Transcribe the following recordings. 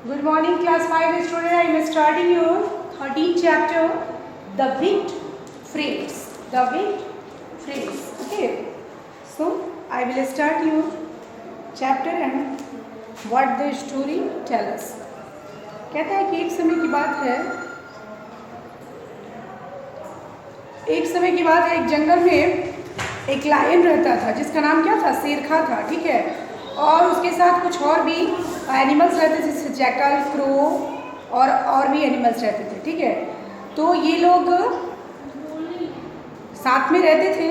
Good morning, class 5 student. I am starting your 13th chapter, the bit phrase. The bit phrase. Okay. So I will start your chapter and what the story tell us. कहता है कि एक समय की बात है, एक जंगल में एक लायन रहता था जिसका नाम क्या था, शेरखा था। ठीक है। और उसके साथ कुछ और भी एनिमल्स रहते थे, जैसे जैकल, क्रो और भी एनिमल्स रहते थे। ठीक है। तो ये लोग साथ में रहते थे।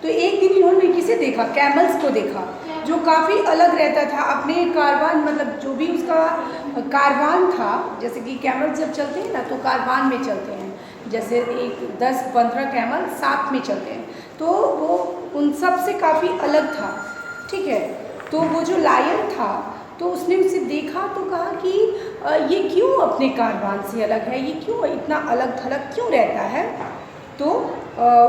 तो एक दिन इन्होंने किसे देखा, कैमल्स को देखा, जो काफ़ी अलग रहता था अपने कारवान, मतलब जो भी उसका कारवान था। जैसे कि कैमल जब चलते हैं ना तो कारवान में चलते हैं, जैसे एक 10-15 कैमल साथ में चलते हैं, तो वो उन सब से काफ़ी अलग था। ठीक है। तो वो जो लायन था तो उसने उसे देखा तो कहा कि ये क्यों अपने कारवान से अलग है, ये क्यों इतना अलग थलग क्यों रहता है। तो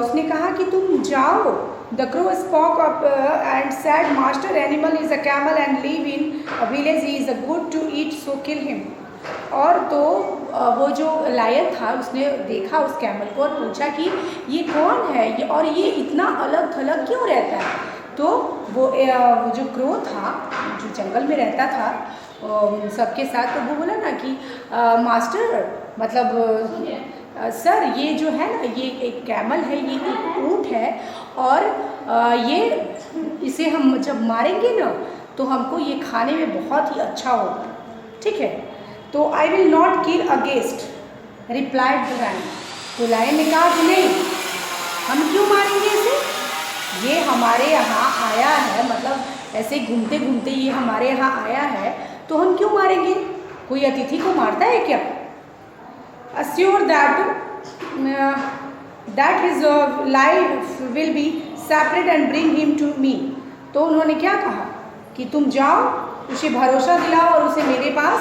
उसने कहा कि तुम जाओ। The crow spoke up and said, master animal is a camel and live in a village, he is a good to eat, so kill him. और तो वो जो लायन था उसने देखा उस कैमल को और पूछा कि ये कौन है, ये और ये इतना अलग थलग क्यों रहता है। तो वो जो क्रो था जो जंगल में रहता था सबके साथ, तो वो बोला ना कि मास्टर, मतलब सर, ये जो है ना, ये एक कैमल है, ये एक ऊँट है, और ये इसे हम जब मारेंगे ना तो हमको ये खाने में बहुत ही अच्छा होगा। ठीक है। तो I will not kill a guest, replied the lion. तो लायन ने कहा कि नहीं, हम क्यों मारेंगे इसे, ये हमारे यहाँ आया है, मतलब ऐसे घूमते घूमते ये हमारे यहाँ आया है, तो हम क्यों मारेंगे, कोई अतिथि को मारता है क्या। Assure that his life will be separate and bring him to me। तो उन्होंने क्या कहा कि तुम जाओ, उसे भरोसा दिलाओ और उसे मेरे पास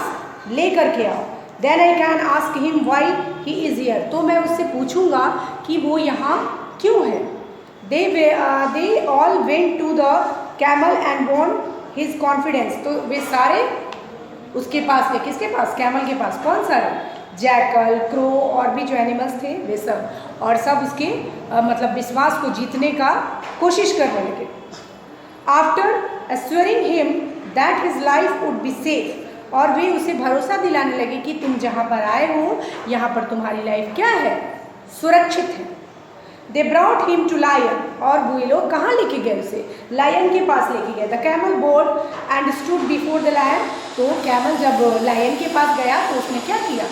ले करके आओ। Then I can ask him why he is here। तो मैं उससे पूछूंगा कि वो यहाँ क्यों है। They all went to the camel and won his confidence। तो वे सारे उसके पास गए, किसके पास, कैमल के पास। कौन सारे, जैकल, क्रो और भी जो एनिमल्स थे वे सब, और सब उसके मतलब विश्वास को जीतने का कोशिश करने लगे। After assuring him that his life would be safe, और वे उसे भरोसा दिलाने लगे कि तुम जहाँ पर आए हो यहाँ पर तुम्हारी लाइफ क्या है, सुरक्षित है। They brought him to lion, और वो लोग कहाँ लेके गए उसे, लायन के पास लेके गए। The camel bowed and stood before the lion. तो कैमल जब लायन के पास गया तो उसने क्या किया,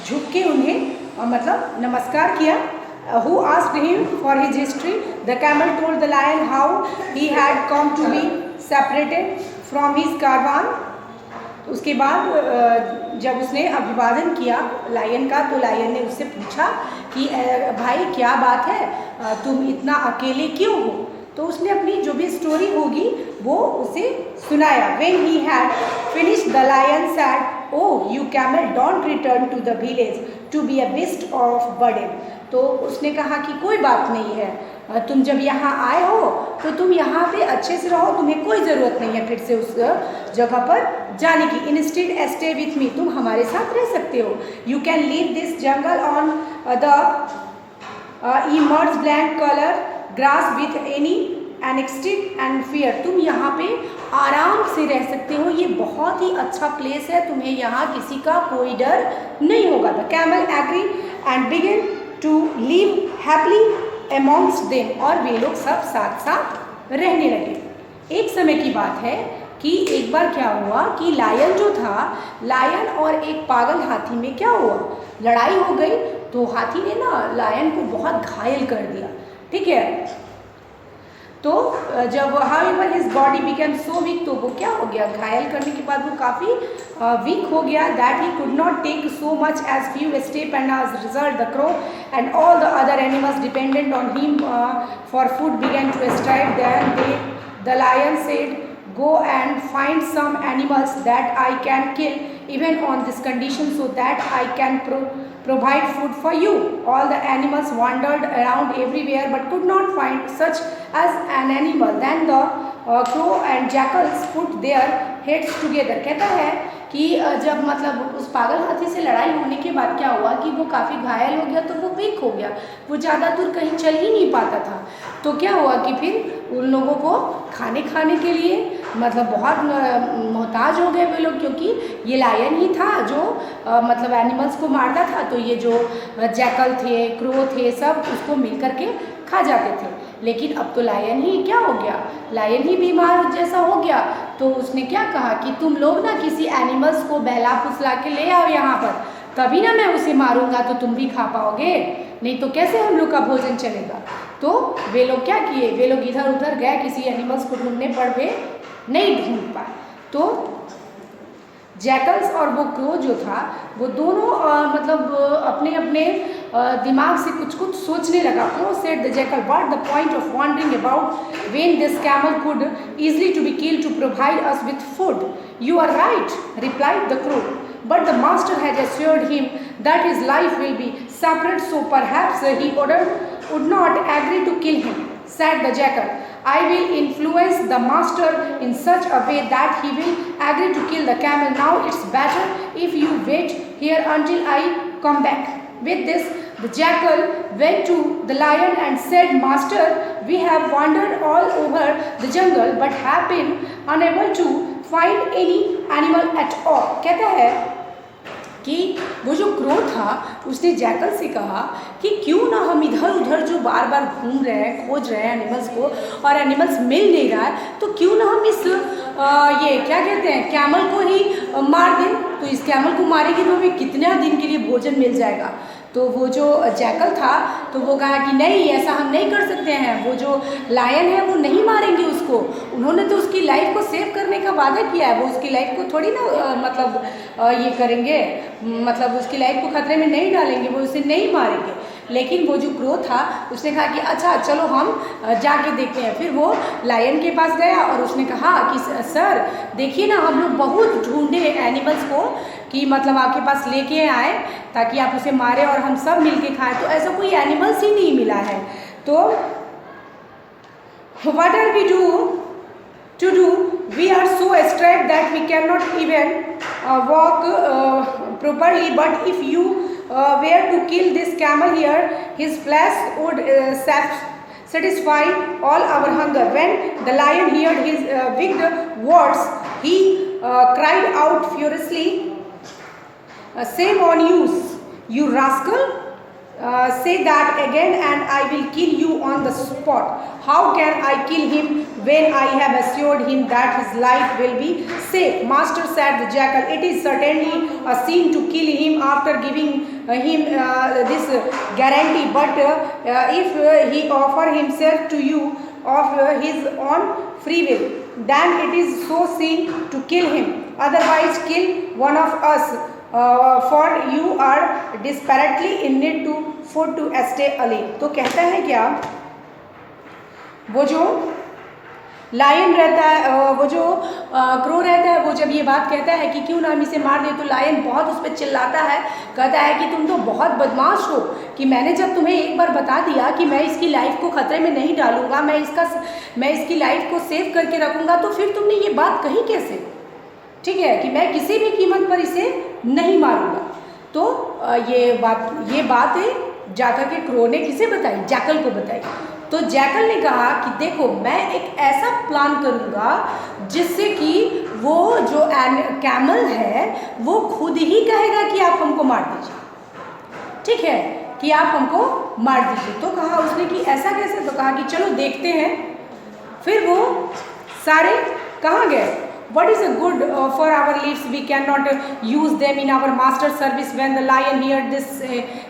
झुक के उन्हें मतलब नमस्कार किया। Who asked him for his history. The camel told the lion how he had come to be separated from his caravan. उसके बाद जब उसने अभिवादन किया लायन का, तो लायन ने उससे पूछा कि भाई क्या बात है, तुम इतना अकेले क्यों हो। तो उसने अपनी जो भी स्टोरी होगी वो उसे सुनाया। When he had finished, the lion said, "Oh, you camel, don't return to the village to be a beast of burden." तो उसने कहा कि कोई बात नहीं है, तुम जब यहाँ आए हो तो तुम यहाँ पे अच्छे से रहो, तुम्हें कोई ज़रूरत नहीं है फिर से उस जगह पर जाने की। Instead, stay with me, तुम हमारे साथ रह सकते हो। You can leave this jungle on the emerged blank color grass with any anxiety and fear. तुम यहाँ पे आराम से रह सकते हो, ये बहुत ही अच्छा प्लेस है, तुम्हें यहाँ किसी का कोई डर नहीं होगा। The camel agree and begin to live happily amongst them, और वे लोग सब साथ साथ रहने लगे। एक समय की बात है कि एक बार क्या हुआ कि लायन जो था, लायन और एक पागल हाथी में क्या हुआ, लड़ाई हो गई। तो हाथी ने ना लायन को बहुत घायल कर दिया। ठीक है। तो जब however his body became so weak, तो वो क्या हो गया, घायल करने के बाद वो काफ़ी वीक हो गया। That he could not take so much as few step, and as result the crow and all the other animals dependent on him for food began to strive. Then the lion said, go and find some animals that I can kill even on this condition, so that I can provide food for you. All the animals wandered around everywhere but could not find such as an animal. Then the crow and jackals put their heads together। कहता है कि जब मतलब उस पागल हाथी से लड़ाई होने के बाद क्या हुआ कि वो काफ़ी घायल हो गया, तो वो वीक हो गया, वो ज़्यादा दूर कहीं चल ही नहीं पाता था। तो क्या हुआ कि फिर उन लोगों को खाने के लिए मतलब बहुत मोहताज हो गए वे लोग, क्योंकि ये लायन ही था जो मतलब एनिमल्स को मारता था। तो ये जो जैकल थे, क्रो थे, सब उसको मिल करके खा जाते थे। लेकिन अब तो लायन ही क्या हो गया, लायन ही बीमार जैसा हो गया। तो उसने क्या कहा कि तुम लोग ना किसी एनिमल्स को बहला फुसला के ले आओ यहाँ पर, तभी ना मैं उसे मारूंगा तो तुम भी खा पाओगे, नहीं तो कैसे हम लोग का भोजन चलेगा। तो वे लोग क्या किए, वे लोग इधर उधर गए किसी एनिमल्स को ढूंढने, पर वे नहीं ढूंढ पाए। तो जैकल्स और वो क्रो जो था वो दोनों मतलब अपने अपने दिमाग से कुछ कुछ सोचने लगा। Crow said the jackal, what the point of wandering about when this camel could easily to be killed to provide us with food. You are right, replied the crow, but the master had assured him that his life will be separate, so perhaps he would not agree to kill him, said the jackal. I will influence the master in such a way that he will agree to kill the camel. Now it's better if you wait here until I come back. With this, the jackal went to the lion and said, Master, we have wandered all over the jungle but have been unable to find any animal at all। कहता है कि वो जो crow था उसने jackal से कहा कि क्यों ना हम इधर उधर जो बार बार घूम रहे हैं, खोज रहे हैं एनिमल्स को, और एनिमल्स मिल नहीं रहा है, तो क्यों ना हम इस ये क्या कहते हैं कैमल को ही मार दें। तो इस कैमल को मारेंगे तो हमें कितने दिन के लिए भोजन मिल जाएगा। तो वो जो जैकल था तो वो कहा कि नहीं, ऐसा हम नहीं कर सकते हैं, वो जो लायन है वो नहीं मारेंगे उसको, उन्होंने तो उसकी लाइफ को सेव करने का वादा किया है, वो उसकी लाइफ को थोड़ी ना मतलब ये करेंगे, मतलब उसकी लाइफ को खतरे में नहीं डालेंगे, वो उसे नहीं मारेंगे। लेकिन वो जो क्रो था उसने कहा कि अच्छा चलो हम जाके देखते हैं। फिर वो लायन के पास गया और उसने कहा कि सर देखिए ना, हम लोग बहुत ढूंढे एनिमल्स को कि मतलब आपके पास लेके आए ताकि आप उसे मारे और हम सब मिलके खाएं, तो ऐसा कोई एनिमल्स ही नहीं मिला है। तो what are we to do? We are so strapped that we cannot even walk properly, but if you were to kill this camel here, his flesh would satisfy all our hunger। When the lion heard his wicked words, he cried out furiously, shame on you, you rascal! Say that again and I will kill you on the spot। How can I kill him when I have assured him that his life will be safe? Master, said the jackal, it is certainly a sin to kill him after giving him this guarantee, but if he offer himself to you of his own free will, then it is so sin to kill him, otherwise kill one of us, for you are desperately in need to food to stay alive। तो कहता है क्या, वो जो lion रहता है, वो जो क्रो रहता है, वो जब ये बात कहता है कि क्यों ना हम इसे मार दे, तो लायन बहुत उस पर चिल्लाता है, कहता है कि तुम तो बहुत बदमाश हो कि मैंने जब तुम्हें एक बार बता दिया कि मैं इसकी लाइफ को खतरे में नहीं डालूंगा, मैं इसकी लाइफ को सेव करके रखूंगा, तो फिर तुमने ये बात कही कैसे, ठीक है, कि मैं किसी भी कीमत पर इसे नहीं मारूंगा। तो ये बात जाकर के क्रो ने किसे बताई, जैकल को बताई। तो जैकल ने कहा कि देखो मैं एक ऐसा प्लान करूंगा जिससे कि वो जो कैमल है वो खुद ही कहेगा कि आप हमको मार दीजिए, ठीक है, कि आप हमको मार दीजिए। तो कहा उसने कि ऐसा कैसे, तो कहा कि चलो देखते हैं। फिर वो सारे कहाँ गए, What is a good for our lives? We cannot use them in our master's service। When the lion heard this,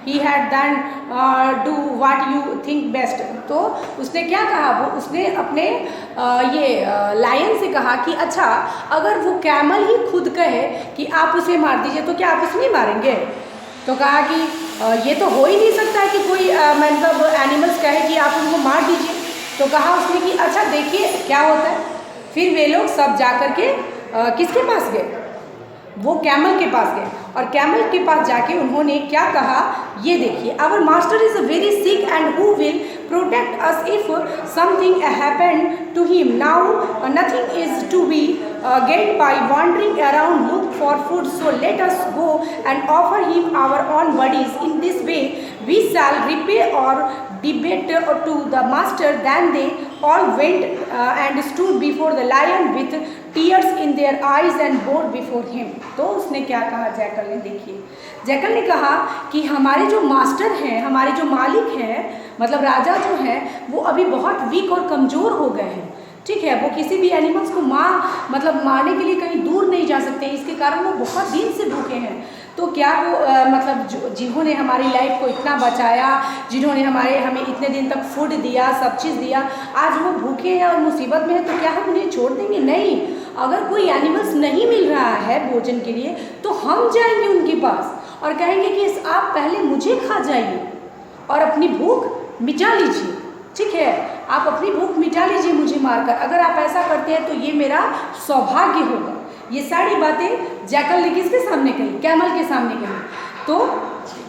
he had then do what you think best। तो उसने क्या कहा, वो उसने अपने ये लायन से कहा कि अच्छा अगर वो कैमल ही खुद कहे कि आप उसे मार दीजिए तो क्या आप उसे नहीं मारेंगे। तो कहा कि ये तो हो ही नहीं सकता है कि कोई मतलब एनिमल्स कहे कि आप उनको मार दीजिए। तो कहा उसने कि अच्छा देखिए क्या होता है। फिर वे लोग सब जा कर के किसके पास गए, वो कैमल के पास गए, और कैमल के पास जाके उन्होंने क्या कहा ये देखिए, our master is very sick and who will protect us if something happened to him. Now nothing is to be get by wandering around look for food, so let us go and offer him our own bodies. In this way we shall repay or debate to the master. Then they all went and stood before the lion with tears in their eyes and bowed before him. तो उसने क्या कहा jackal ने, देखिए jackal ने कहा कि हमारे जो मास्टर हैं, हमारे जो मालिक हैं, मतलब राजा जो हैं, वो अभी बहुत वीक और कमज़ोर हो गए हैं। ठीक है, वो किसी भी एनिमल्स को मतलब मारने के लिए कहीं दूर नहीं जा सकते, इसके कारण वो बहुत दिन से भूखे हैं। तो क्या वो मतलब जिन्होंने हमारी लाइफ को इतना बचाया, जिन्होंने हमें इतने दिन तक फूड दिया, सब चीज़ दिया, आज वो भूखे हैं और मुसीबत में है, तो क्या हम उन्हें छोड़ देंगे? नहीं। अगर कोई एनिमल्स नहीं मिल रहा है भोजन के लिए तो हम जाएंगे उनके पास और कहेंगे कि आप पहले मुझे खा जाइए और अपनी भूख मिटा लीजिए। ठीक है, आप अपनी भूख मिटा लीजिए मुझे मारकर। अगर आप ऐसा करते हैं तो ये मेरा सौभाग्य होगा। ये सारी बातें जैकल ने किसके सामने कही? कैमल के सामने कही। तो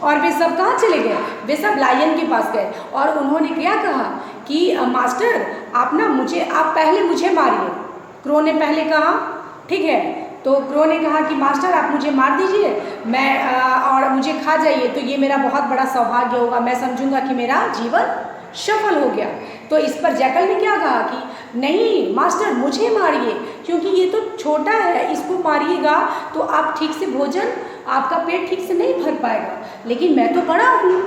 और वे सब कहाँ चले गए? वे सब लायन के पास गए और उन्होंने क्या कहा कि मास्टर आप पहले मुझे मारिए। क्रो ने पहले कहा, ठीक है, तो क्रो ने कहा कि मास्टर आप मुझे मार दीजिए, और मुझे खा जाइए, तो ये मेरा बहुत बड़ा सौभाग्य होगा, मैं समझूंगा कि मेरा जीवन सफल हो गया। तो इस पर जैकल ने क्या कहा कि नहीं मास्टर मुझे मारिए, क्योंकि ये तो छोटा है, इसको मारिएगा तो आप ठीक से भोजन, आपका पेट ठीक से नहीं भर पाएगा, लेकिन मैं तो बड़ा हूँ,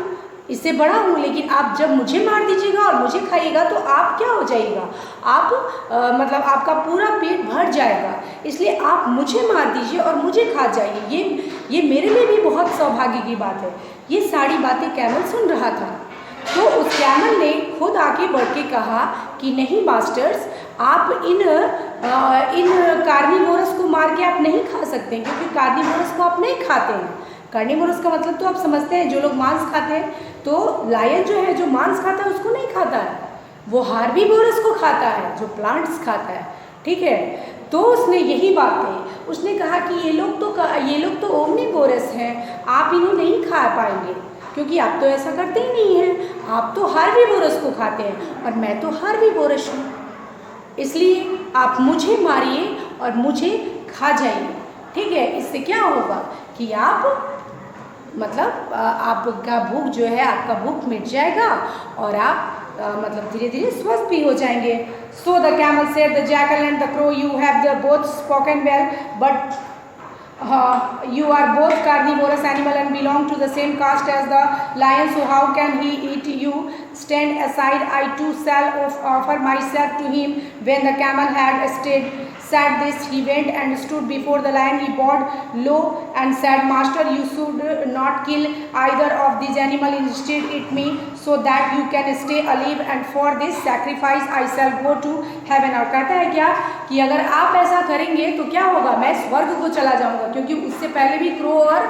इससे बड़ा हूँ, लेकिन आप जब मुझे मार दीजिएगा और मुझे खाइएगा तो आप क्या हो जाइएगा? आप मतलब आपका पूरा पेट भर जाएगा, इसलिए आप मुझे मार दीजिए और मुझे खा जाइए। ये मेरे लिए भी बहुत सौभाग्य की बात है। ये सारी बातें कैमल सुन रहा था। तो उस कैमल ने खुद आगे बढ़ के कहा कि नहीं मास्टर्स, आप इन कार्निवोरस को मार के आप नहीं खा सकते, क्योंकि कार्निवोरस को आप नहीं खाते हैं। कार्निवोरस का मतलब तो आप समझते हैं, जो लोग मांस खाते हैं। तो लायन जो है, जो मांस खाता है उसको नहीं खाता है, वो हार्बीवोरस को खाता है, जो प्लांट्स खाता है। ठीक है, तो उसने यही बात कही। उसने कहा कि ये लोग तो ओमनीवोरस हैं, आप इन्हें नहीं खा पाएंगे, क्योंकि आप तो ऐसा करते ही नहीं हैं, आप तो हार्बीवोरस को खाते हैं और मैं तो हार्बीवोरस हूँ, इसलिए आप मुझे मारिए और मुझे खा जाइए। ठीक है, इससे क्या होगा कि आप मतलब आपका भूख जो है, आपका भूख मिट जाएगा और आप मतलब धीरे धीरे स्वस्थ भी हो जाएंगे। So the camel said the jackal and the crow, you have the both spoken well, but you are both carnivorous animal and belong to the same caste as the lion, so how can he eat you? Stand aside, I too shall offer myself to him. When the camel had said this, he went and stood before the lion. He bowed low and said, Master, you should not kill either of these animals, instead eat me, so that you can stay alive, and for this sacrifice I shall go to heaven. और कहता है क्या कि अगर आप ऐसा करेंगे तो क्या होगा, मैं स्वर्ग को चला जाऊंगा, क्योंकि उससे पहले भी क्रो और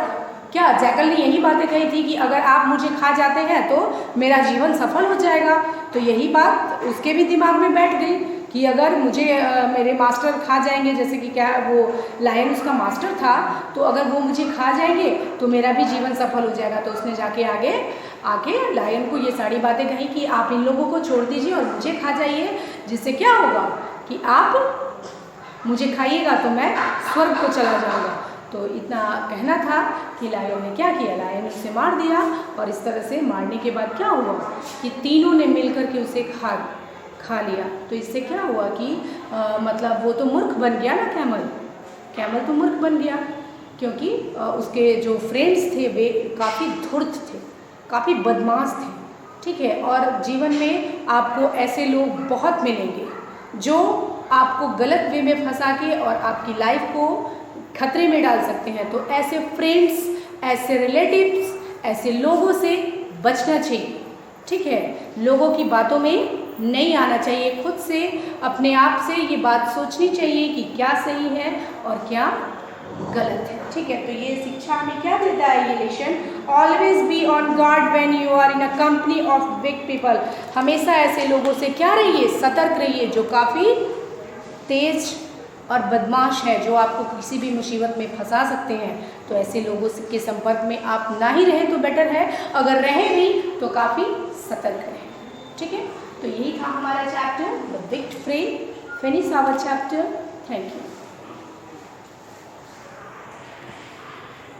क्या जैकल ने यही बातें कही थी कि अगर आप मुझे खा जाते हैं तो मेरा जीवन सफल हो जाएगा। तो यही बात उसके भी दिमाग में बैठ गई कि अगर मुझे मेरे मास्टर खा जाएंगे, जैसे कि क्या वो लायन उसका मास्टर था, तो अगर वो मुझे खा जाएंगे तो मेरा भी जीवन सफल हो जाएगा। तो उसने जाके आके लायन को ये सारी बातें कही कि आप इन लोगों को छोड़ दीजिए और मुझे खा जाइए, जिससे क्या होगा कि आप मुझे खाइएगा तो मैं स्वर्ग को चला जाऊँगा। तो इतना कहना था कि लायन ने क्या किया, लायन ने उसे मार दिया, और इस तरह से मारने के बाद क्या हुआ कि तीनों ने मिलकर के उसे खा लिया। तो इससे क्या हुआ कि मतलब वो तो मूर्ख बन गया ना, कैमल तो मूर्ख बन गया, क्योंकि उसके जो फ्रेंड्स थे वे काफ़ी धूर्त थे, काफ़ी बदमाश थे। ठीक है, और जीवन में आपको ऐसे लोग बहुत मिलेंगे जो आपको गलत वे में फंसा के और आपकी लाइफ को खतरे में डाल सकते हैं। तो ऐसे फ्रेंड्स, ऐसे रिलेटिव्स, ऐसे लोगों से बचना चाहिए। ठीक है, लोगों की बातों में नहीं आना चाहिए, खुद से अपने आप से ये बात सोचनी चाहिए कि क्या सही है और क्या गलत है। ठीक है, तो ये शिक्षा हमें क्या देता है ये lesson, always be on guard when you are in a company of big people. हमेशा ऐसे लोगों से क्या रहिए, सतर्क रहिए, जो काफ़ी तेज और बदमाश है, जो आपको किसी भी मुसीबत में फंसा सकते हैं। तो ऐसे लोगों के संपर्क में आप ना ही रहें तो बेटर है, अगर रहें भी तो काफ़ी सतर्क रहें। ठीक है, तो यही था हमारा चैप्टर द विक्ट फ्रेम। Finish our chapter. Thank you.